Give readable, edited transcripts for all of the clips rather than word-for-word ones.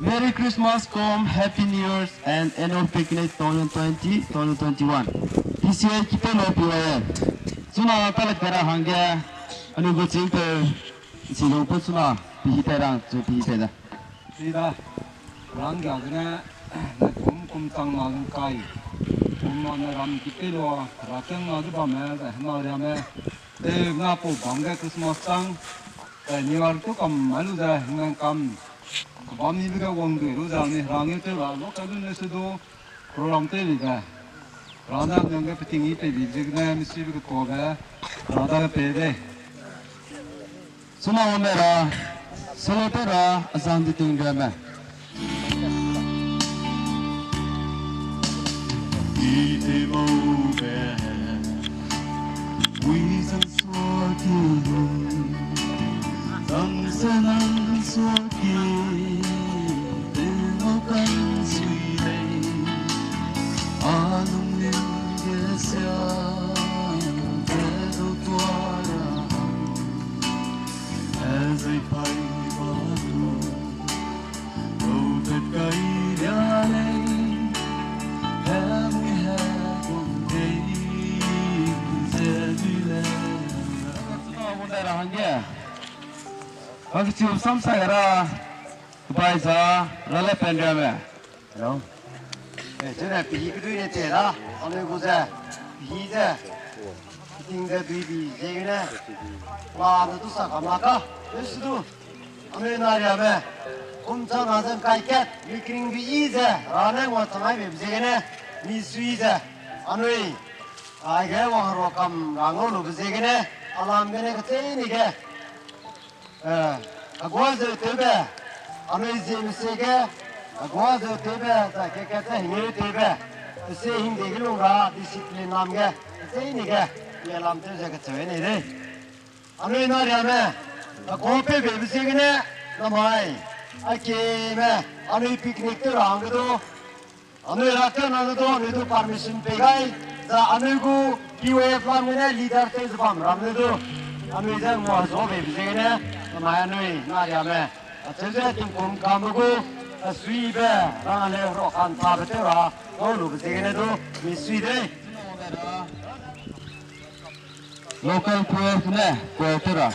Merry Christmas, come, Happy New Year's, and annual picnic 2020-2021. This year, Kipeilua Presbyterian. Suna talak kara hangga anu kucing pe silo pun suna pihiterang tu pihitera. Sida, rangga guna kum tang malung kai. Mana ram Kipeilua rakeng ngadu bame, mana rame. Deh ngapu bangga Christmas tang. New Year tu kam malu dah dengan kam. Kami juga wang tu, ruzal ni rangil tu lah. Lokal tu nesudo program tu juga. Randa yang ke petinggi pe bijigna mesti juga koga. Randa pe deh. Suna omera, selotera asam ditinggal me. Ite mau be, wisam suaki. Ang sanang suaki, temukan suilay, anong ningesya, pero tuara, as I pay batu, noted kay dialay, hemi hekong day, zedile. Aku cium samsa era, baisa, rala pendame. Hello. Jadi pergi ke dunia tiada, anu guza, pergi je, tinggal dui pergi je ni, wah tu sakam laka, terus tu, anu nari ame, kumcang azam kaiket, mikring pergi je, rana ngah samai pergi je ni, misui je, anu ini, ayah wah rokam rangol pergi je ni, alam ni kecil ni ke. Agora eu teve, a nós dizemos que agora eu teve, tá que tá hinho teve, se hinho de lugar disciplina namge, se hinho que e lam teve que teve nem de, a nós não riame, a cope bebe se que né, não mai, aqui me, a nós picnic tu rango do, a nós rakan anu do, anu do permission pegai, da anu go kiwe flam né leader te zbam ram do, anu jan moazo bebe se que né. Maya nui nari ame, aja tim kum kamugu, sui be, rang le rokan sabete ra, lalu begini tu misui deh. Local kuih ne, kuih tera.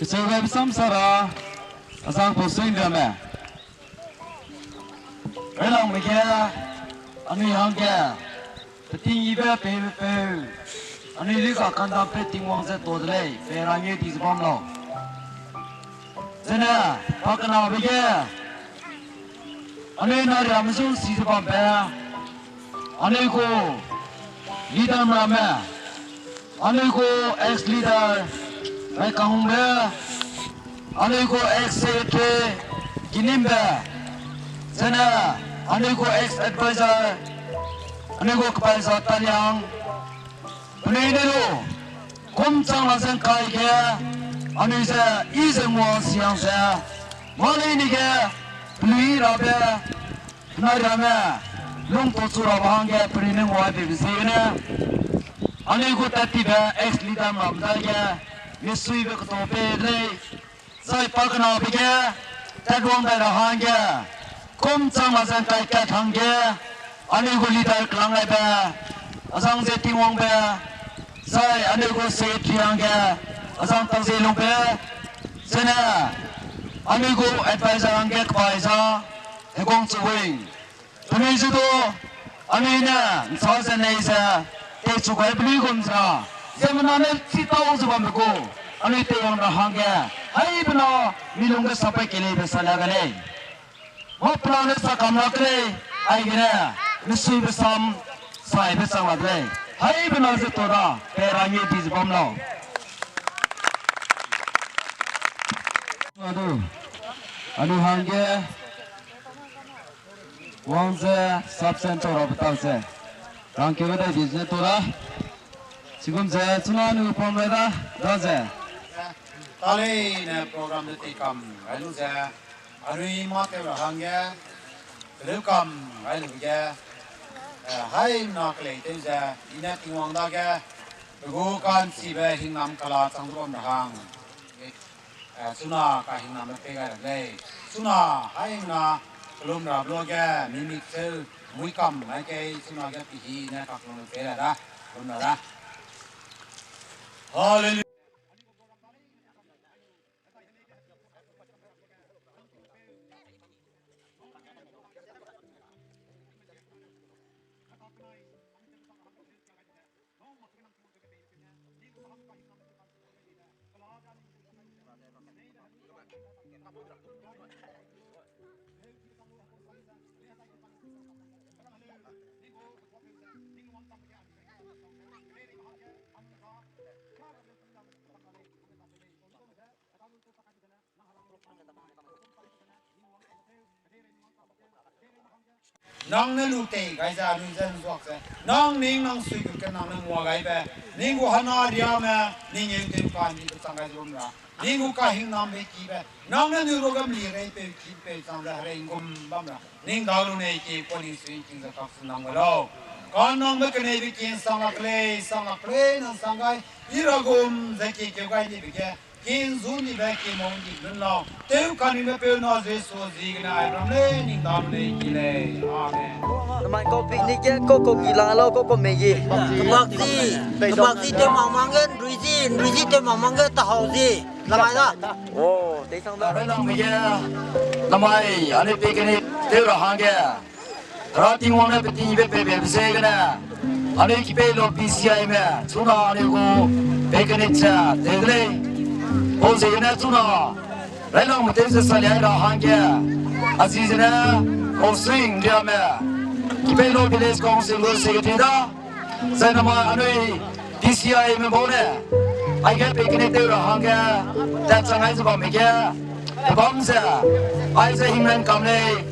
Kecuali samsara, asal posting dame. Elang mereka, anu yang ke, petinggi pe, anu liga kandang peting wang se todlei, perangnya di sebam lo. Sana, pakna mereka, anu nari amsul si sebam pe, anu ko, leader Mama, Anuko ex leader, Kahumbe, Anuko ex secretary, Kinimbe, Sena, Anuko ex advisor, Anuko Kapaisa Tanyang, Punidero, Kumchang Lasan Kaike, Anusa, Isengwa Siangsa, Malinike, Pui Rabe, Narame, Lung Totsura Bange, Prinning Wabi Visina, Anuko Tatiba, ex leader Ramdaga, Missui Tope, Sai Pakana Bige, Tadwang Hange, Kumchang Lasan Kaike Hange, Anuko leader Klangaba, Asang Zeti Wangba, Sai Anuko Secretary Hange, Asang Tangse Lumpe, Sena, Anuko advisor Hange Kapaisa, Hegong Tsuwing. Tunisido, Amina, Sasanesa, Tetsuka Bligumsa, Zemana Sita Uzabamako, Anite on the Hanga, Haibana, Milunga Sapakele, Salagale. What planets are Kamakle, Aigana, Missu Sam, Sai Besamade, Haibana Zetora, Perani Tizbomno. Anu Hanga. Wangze subcenter of Tause. Thank you very much. Tora. 지금 제 tunanu pomeda doze. Tali ne program de tikam. Alu ze arui mate hange. Lekam alu ge. Hai nakle te ze ina tingwang da ge. Go kan si be hinam kala changrom hang. Suna ka hinam pe ga le. Suna hai na Belum dah blognya, mimik sel, muikam, macam semua kita pergi nak kakak pera dah, belum dah. Haleluya. Nang ne lu te gai ja lu zen zuak se nang ning nang sui ku ke nang ne mua gai be ning ku hana ria me ning yeng te ka ni ku sang gai zum ra ning ku ka hing nam be ki be nang ne nu ro gam li gai pe ki pe sang da re ngum bam ra ning da lu ne ki ko ni sui king za ka su nang ga lo ka nang be ke ne bi kin sang la kle nang sang gai i ra gum za ki ke gai ni bi ke Kin zuni be ki mong di nun lo teu ka ni me pe no ze so zi ga na ram le ning da le ki le amen. Teman kau piknik je, kau gila lo, kau meji. Kebakti tu mamangan, ruizi tu mamangan tahu si. Lamai dah. Oh, desang dah. Renang meja, lamai, ane pekene tera hange. Rati ngone peti be besegena. Ane Kipeilua PCI me, suna ane ko pekene cha, tegre. Oh, segena suna. Renang mete sesalia dah hange. Azizena, oh swing dia me. Kipeilua Village Council Secretary dah. Saya nama ane PCI me boleh. I get picking it out of that's an ice about me. The bombs I say him and come late.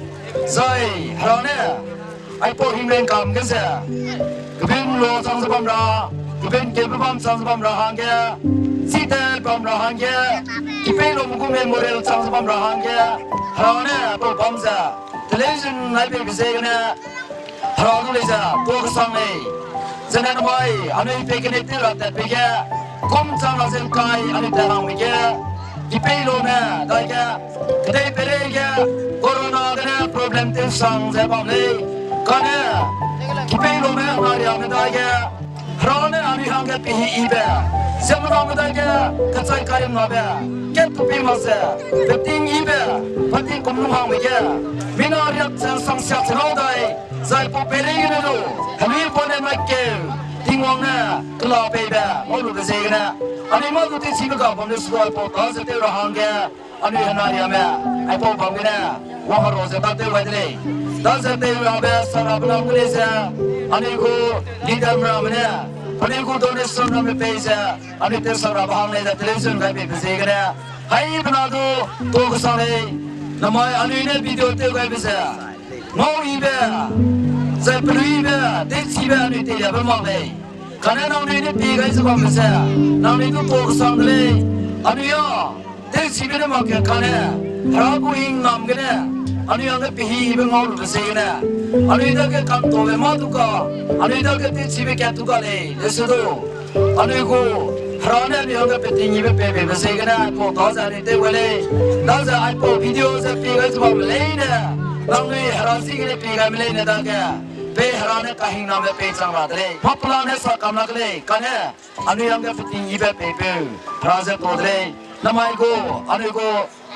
Say, Harone, I put him and come, guess there. The bin low songs of Bamra, the bin Kibam songs of Bamra Hanga, Sita Bamra Hanga, Kipeilua Memorial songs of Bamra Hanga, Harone, put bombs. Television, I be saying, Harone, focus on me. Senang boy, ane pekene itu rakyat pekya, kumcang lasen kai ane terang pekya, Kipeilua na, daya, kedai perega, corona kena problem tu sang sebab ni, kerana Kipeilua na hari ane daya, Harone ane hangga pihi ibe, semua ane daya, kacai karim nabe, ket kupi masa, penting ibe, penting kumnung hang pekya, mina riak sang siap serodai. Saya pun pergi dulu, kami pun nak tinggal na, keluar beda, malu bersegena. Ani malu tu sih berkau, pun sesuai pun kau setiap orang ke, ani hendak dia me, ai pun bangkina, wah roze bate wadle dan se te abe sarab nam gresa ani ko leader ramne ani ko donation nam peisa ani te sarab hamne da television ga be besegna hai bana do to kusane namai ani ne video te ga besa mau ibe se pribe te sibe ani te ya ba ma be kana nang ne pe ga se ba mesa nang ne to kusane ani ya te sibe ne ma ke kana haraku ing nam gene ani yang ke pihi ibe ngau besegna ani da ke kam to be ma tu ka ani da ke te sibe ke tu ka le lesudo ani ko harane ni yang ke pe tingi be pe besegna ko to sa ni te wele da sa ai po video sa pe ga sa ba le ne nang ni harasi ke pe ga le ne da ke pe harane ka hing nam pe chang ba de papla ne sa kam na le kane ani yang ke pe tingi be pe raza to de namai ko ani ko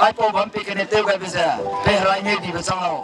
ai po bam pe ke ne te ga bisa pe harai ne di ba chang lao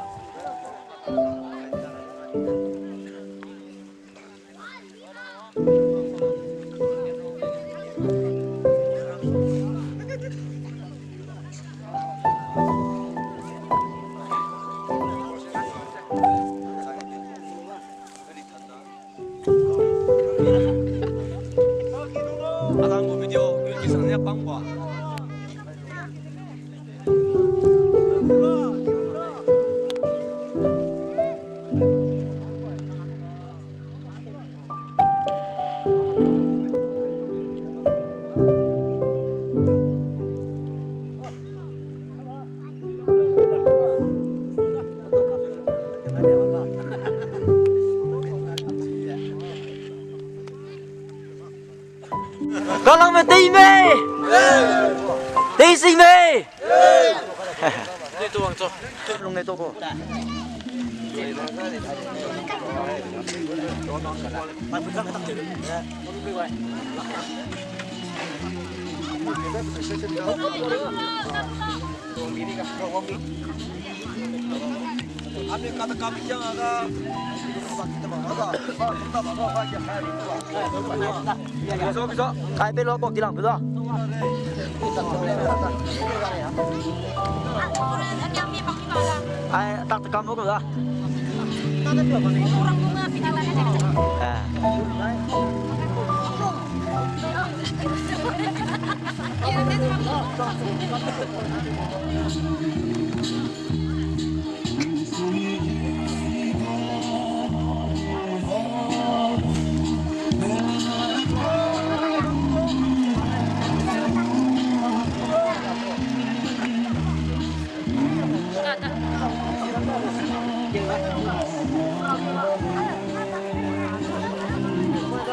Con lòng về tí mê tí sinh mê Lúc này tôi cô Khai bên đó có kỹ năng phải không? Ai tak tekam aku dah. Orang bunga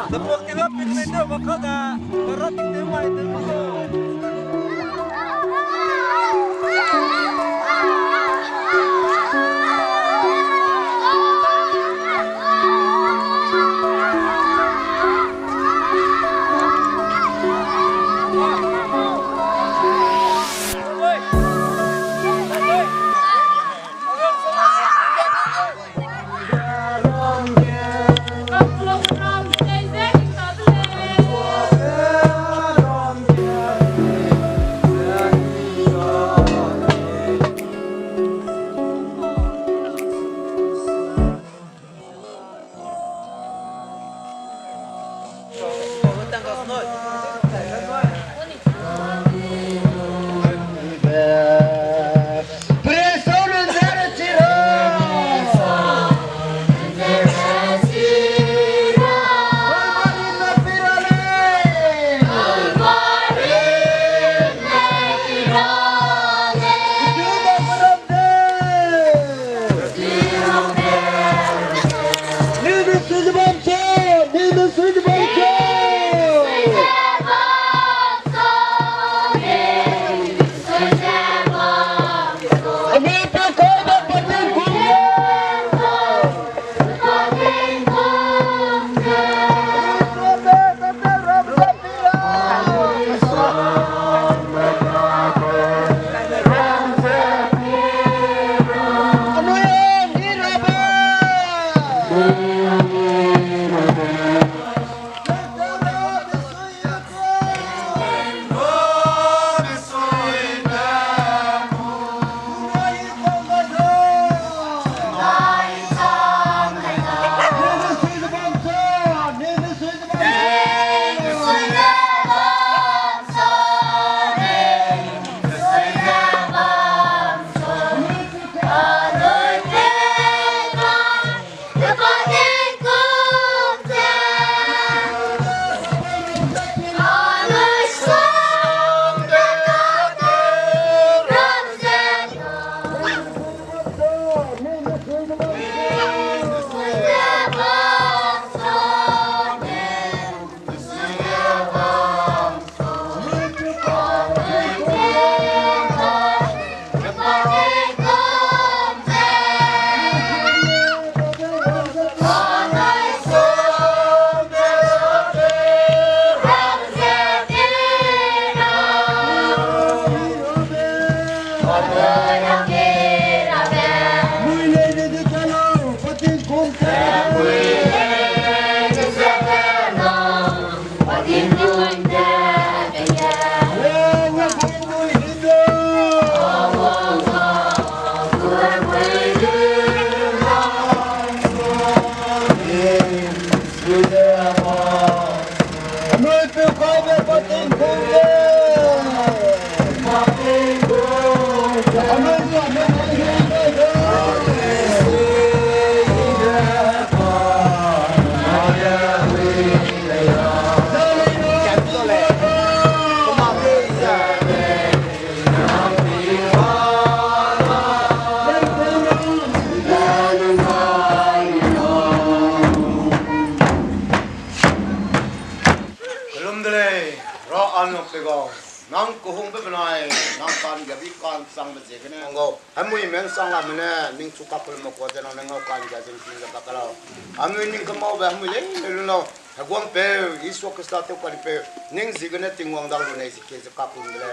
Tepuk kita piknik tu bakal dah berat kita main tu. Noi pe coave batem cunde. Batem cunde. nang ko hung be benai nang kan ga bi kan sang be je kene ngo hamui men sang la mene ning chu ka pul mo ko te no ngo kan ga jing ting ga ka la amui ning ka mau ba hamui le lu no ha gwang pe iso ka sta te ko pe ning zigene ting wang dang lu nei si ke ka pul le